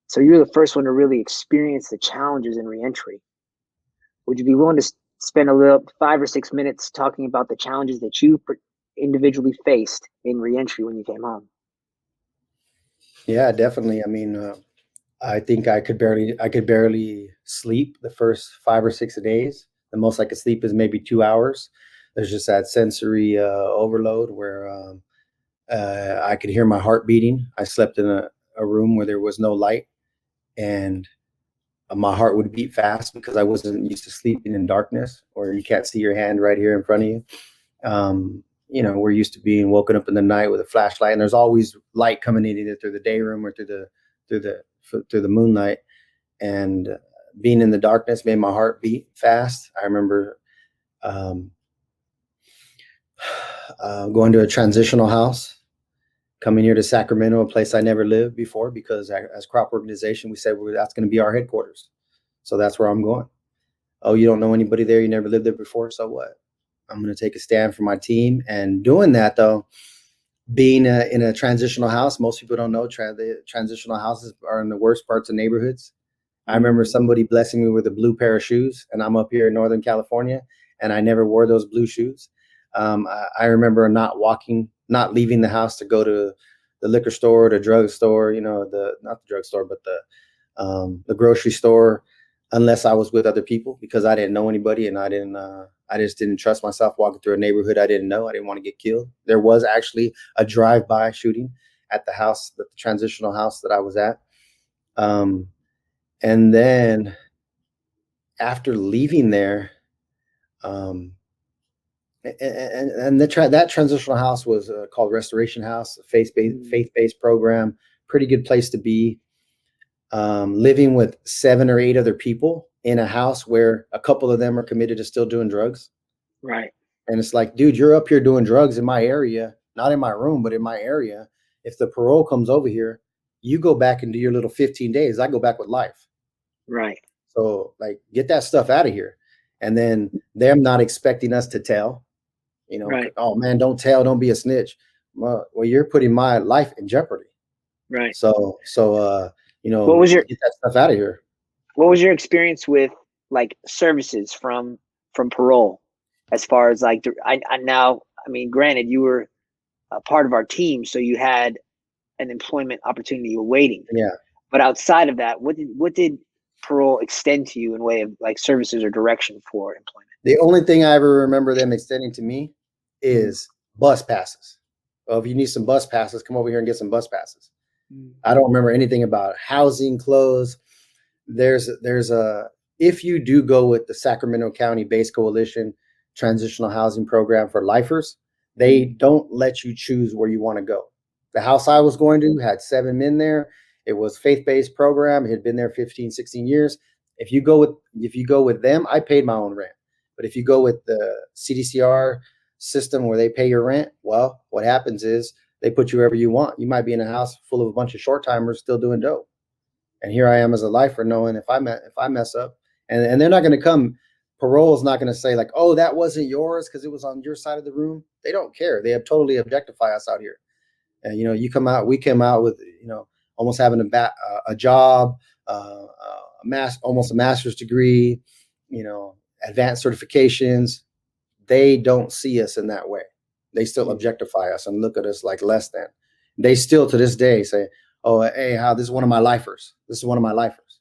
So you're the first one to really experience the challenges in reentry. Would you be willing to spend a little 5 or 6 minutes talking about the challenges that you individually faced in reentry when you came home? Yeah, definitely. I mean, I think I could barely sleep the first 5 or 6 days. The most I could sleep is maybe 2 hours. There's just that sensory overload where I could hear my heart beating. I slept in a room where there was no light, and my heart would beat fast because I wasn't used to sleeping in darkness, or you can't see your hand right here in front of you. We're used to being woken up in the night with a flashlight, and there's always light coming in either through the day room or through the moonlight. And being in the darkness made my heart beat fast. I remember going to a transitional house, coming here to Sacramento, a place I never lived before, because as crop organization, we said that's going to be our headquarters. So that's where I'm going. Oh, you don't know anybody there? You never lived there before? So what? I'm going to take a stand for my team. And doing that, though, being in a transitional house, most people don't know the transitional houses are in the worst parts of neighborhoods. I remember somebody blessing me with a blue pair of shoes, and I'm up here in Northern California, and I never wore those blue shoes. I remember not leaving the house to go to the liquor store, the drug store, not the drug store, but the grocery store, unless I was with other people, because I didn't know anybody, and I just didn't trust myself walking through a neighborhood I didn't know. I didn't want to get killed. There was actually a drive-by shooting at the transitional house that I was at. And then after leaving there, and that transitional house was called Restoration House, a faith-based program, pretty good place to be. Living with 7 or 8 other people in a house where a couple of them are committed to still doing drugs. Right. And it's like, dude, you're up here doing drugs in my area, not in my room, but in my area. If the parole comes over here, you go back and do your little 15 days. I go back with life. Right. So, like, get that stuff out of here. And then them not expecting us to tell, right. Oh man, don't tell, don't be a snitch. Well, you're putting my life in jeopardy. Right. So, what was get that stuff out of here. What was your experience with, like, services from parole? as far as like, I mean, granted, you were a part of our team, so you had an employment opportunity awaiting. Yeah. But outside of that, what did parole extend to you in way of like services or direction for employment? The only thing I ever remember them extending to me is bus passes. Well, if you need some bus passes, come over here and get some bus passes. I don't remember anything about housing, clothes. There's a, if you do go with the Sacramento County Base Coalition Transitional Housing Program for lifers, they don't let you choose where you want to go. The house I was going to had 7 men there. It was faith-based program. It had been there 15, 16 years. If you go with them, I paid my own rent. But if you go with the CDCR system where they pay your rent, well, what happens is they put you wherever you want. You might be in a house full of a bunch of short timers still doing dope. And here I am as a lifer knowing if I mess up, and they're not going to come, parole is not going to say like, oh, that wasn't yours because it was on your side of the room. They don't care. They have totally objectify us out here. And, we came out with, almost having a job, almost a master's degree, advanced certifications. They don't see us in that way. They still objectify us and look at us like less than. They still to this day say, oh, hey, this is one of my lifers. This is one of my lifers.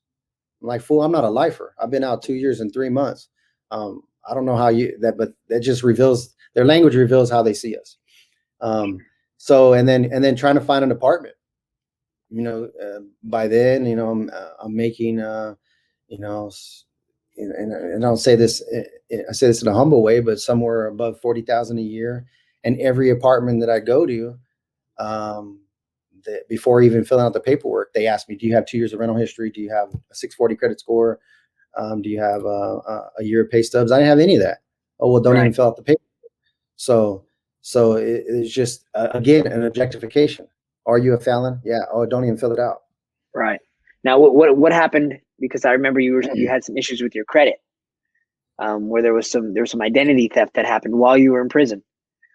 I'm like, fool, I'm not a lifer. I've been out 2 years and 3 months. I don't know how but that just reveals, their language reveals how they see us. So, and then trying to find an apartment, by then, I'm making, and I don't say this, I say this in a humble way, but somewhere above 40,000 a year. And every apartment that I go to, before even filling out the paperwork, they ask me, do you have 2 years of rental history? Do you have a 640 credit score? Do you have a year of pay stubs? I didn't have any of that. Oh, well, don't even fill out the paperwork. So it's just, again, an objectification. Are you a felon? Yeah. Oh, don't even fill it out. Right. Now, what happened? Because I remember you had some issues with your credit, where there was some identity theft that happened while you were in prison.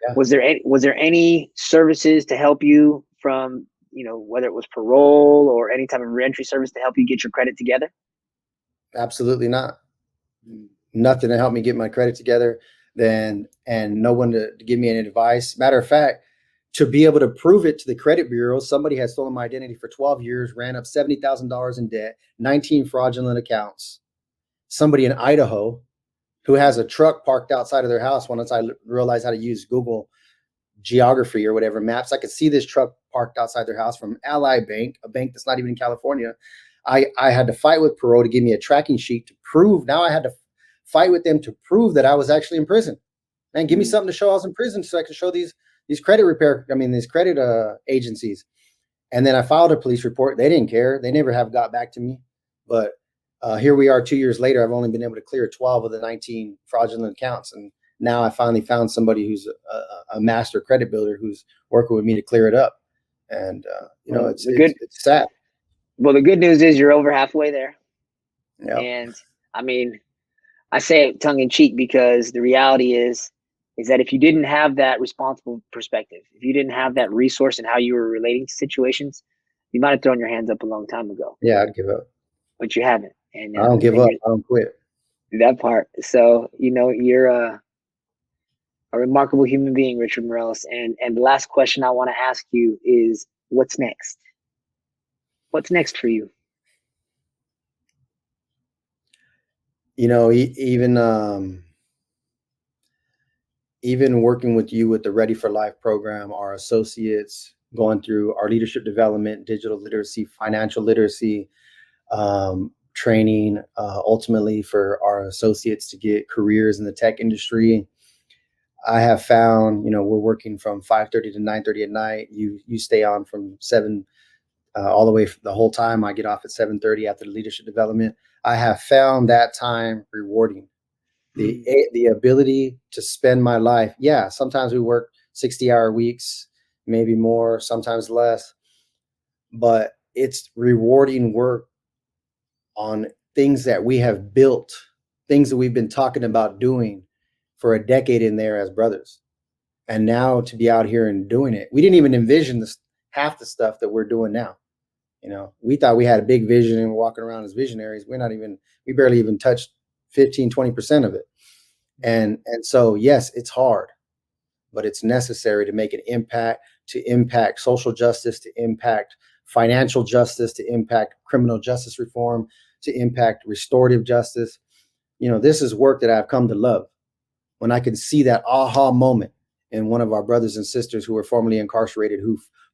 Yeah. Was there any services to help you from, whether it was parole or any type of reentry service to help you get your credit together? Absolutely not. Nothing to help me get my credit together. And no one to give me any advice. Matter of fact, to be able to prove it to the credit bureau, somebody had stolen my identity for 12 years, ran up $70,000 in debt, 19 fraudulent accounts. Somebody in Idaho who has a truck parked outside of their house. Once I realized how to use Google geography or whatever maps, I could see this truck parked outside their house from Ally Bank, a bank that's not even in California. I had to fight with parole to give me a tracking sheet to prove. Now I had to fight with them to prove that I was actually in prison. Man, give me something to show I was in prison so I could show these credit agencies. And then I filed a police report. They didn't care. They never have got back to me. But here we are 2 years later. I've only been able to clear 12 of the 19 fraudulent accounts. And now I finally found somebody who's a master credit builder who's working with me to clear it up. And, it's sad. Well, the good news is you're over halfway there. Yep. And I mean, I say it tongue in cheek because the reality is that if you didn't have that responsible perspective, if you didn't have that resource in how you were relating to situations, you might have thrown your hands up a long time ago. Yeah, I'd give up. But you haven't. And I don't give up. I don't quit. That part. So, you're a remarkable human being, Richard Mireles. And the last question I want to ask you is, what's next? What's next for you? Even working with you with the Ready for Life program, our associates going through our leadership development, digital literacy, financial literacy, training, ultimately for our associates to get careers in the tech industry. I have found, we're working from 5:30 to 9:30 at night. You stay on from 7 all the way the whole time. I get off at 7:30 after the leadership development. I have found that time rewarding. The ability to spend my life. Yeah, sometimes we work 60-hour weeks, maybe more, sometimes less, but it's rewarding work on things that we have built, things that we've been talking about doing for a decade in there as brothers. And now to be out here and doing it, we didn't even envision half the stuff that we're doing now. We thought we had a big vision and we're walking around as visionaries. We barely even touched 15, 20% of it. And so, yes, it's hard, but it's necessary to make an impact, to impact social justice, to impact financial justice, to impact criminal justice reform, to impact restorative justice. This is work that I've come to love. When I can see that aha moment in one of our brothers and sisters who were formerly incarcerated,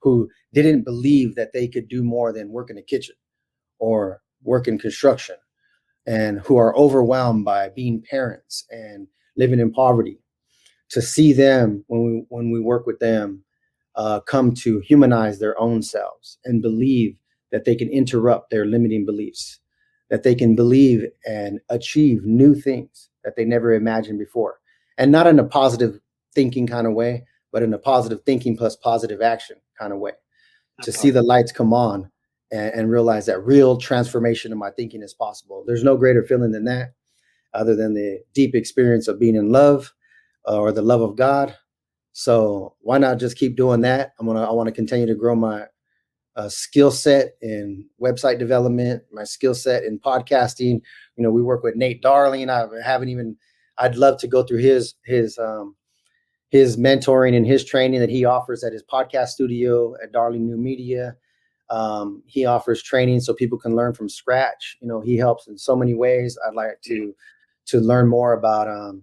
who didn't believe that they could do more than work in the kitchen or work in construction, and who are overwhelmed by being parents and living in poverty, to see them when we work with them come to humanize their own selves and believe that they can interrupt their limiting beliefs, that they can believe and achieve new things that they never imagined before. And not in a positive thinking kind of way, but in a positive thinking plus positive action kind of way. To see the lights come on and realize that real transformation in my thinking is possible. There's no greater feeling than that, other than the deep experience of being in love or the love of God. So why not just keep doing that? I want to continue to grow my skill set in website development, my skill set in podcasting. We work with Nate Darling. I'd love to go through his mentoring and his training that he offers at his podcast studio at Darling New Media. He offers training so people can learn from scratch. He helps in so many ways. I'd like to learn more about,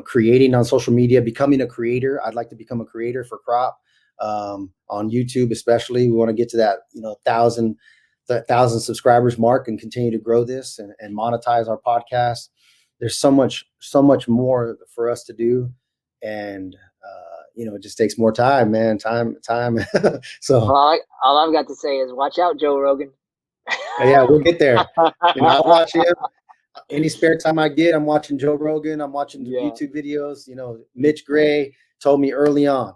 creating on social media, becoming a creator. I'd like to become a creator for Crop on YouTube, especially. We want to get to that, 1,000 subscribers mark and continue to grow this and monetize our podcast. There's so much more for us to do. And, it just takes more time, man. Time. So all I've got to say is watch out, Joe Rogan. Yeah, we'll get there. I watch him. Any spare time I get, I'm watching Joe Rogan. I'm watching YouTube videos. Mitch Gray told me early on,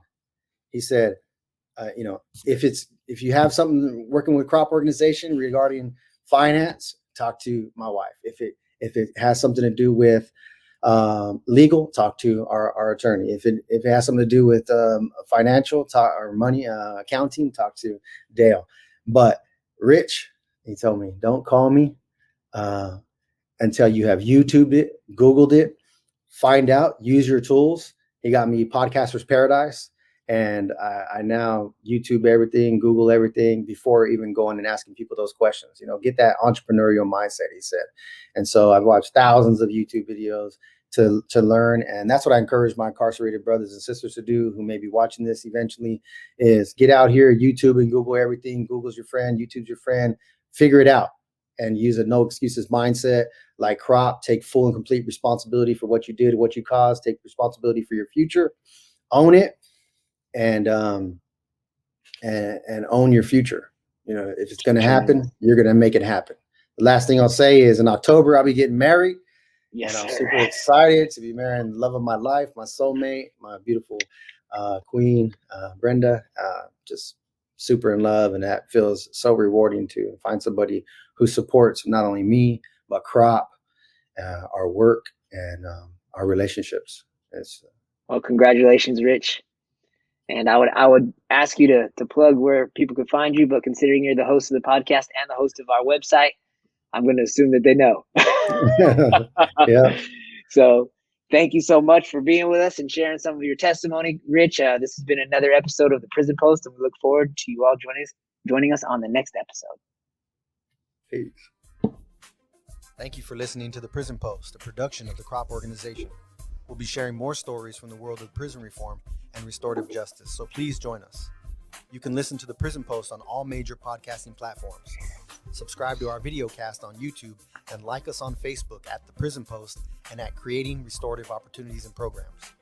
he said, if you have something working with Crop Organization regarding finance, talk to my wife. If it has something to do with legal, talk to our attorney. If it has something to do with financial or money, accounting, talk to Dale. But Rich, he told me, don't call me until you have YouTubed it, Googled it, find out, use your tools. He got me Podcaster's Paradise, and I now YouTube everything, Google everything before even going and asking people those questions. Get that entrepreneurial mindset, he said. And so I've watched thousands of YouTube videos to learn, and that's what I encourage my incarcerated brothers and sisters to do who may be watching this eventually, is get out here, YouTube and Google everything. Google's your friend, YouTube's your friend. Figure it out and use a no excuses mindset like Crop. Take full and complete responsibility for what you did, what you caused. Take responsibility for your future. Own it and own your future. If it's going to happen, you're going to make it happen. The last thing I'll say is in October, I'll be getting married. Yes, and I'm super excited to be marrying the love of my life, my soulmate, my beautiful queen, Brenda. Just super in love, and that feels so rewarding to find somebody who supports not only me but Crop, our work, and our relationships. Well, congratulations, Rich. And I would ask you to plug where people could find you, but considering you're the host of the podcast and the host of our website, I'm going to assume that they know. Yeah. So thank you so much for being with us and sharing some of your testimony, Rich. This has been another episode of the Prison Post, and we look forward to you all joining us on the next episode. Peace. Thank you for listening to the Prison Post, a production of the Crop Organization. We'll be sharing more stories from the world of prison reform and restorative justice, so please join us. You can listen to the Prison Post on all major podcasting platforms. Subscribe to our video cast on YouTube and like us on Facebook at The Prison Post and at Creating Restorative Opportunities and Programs.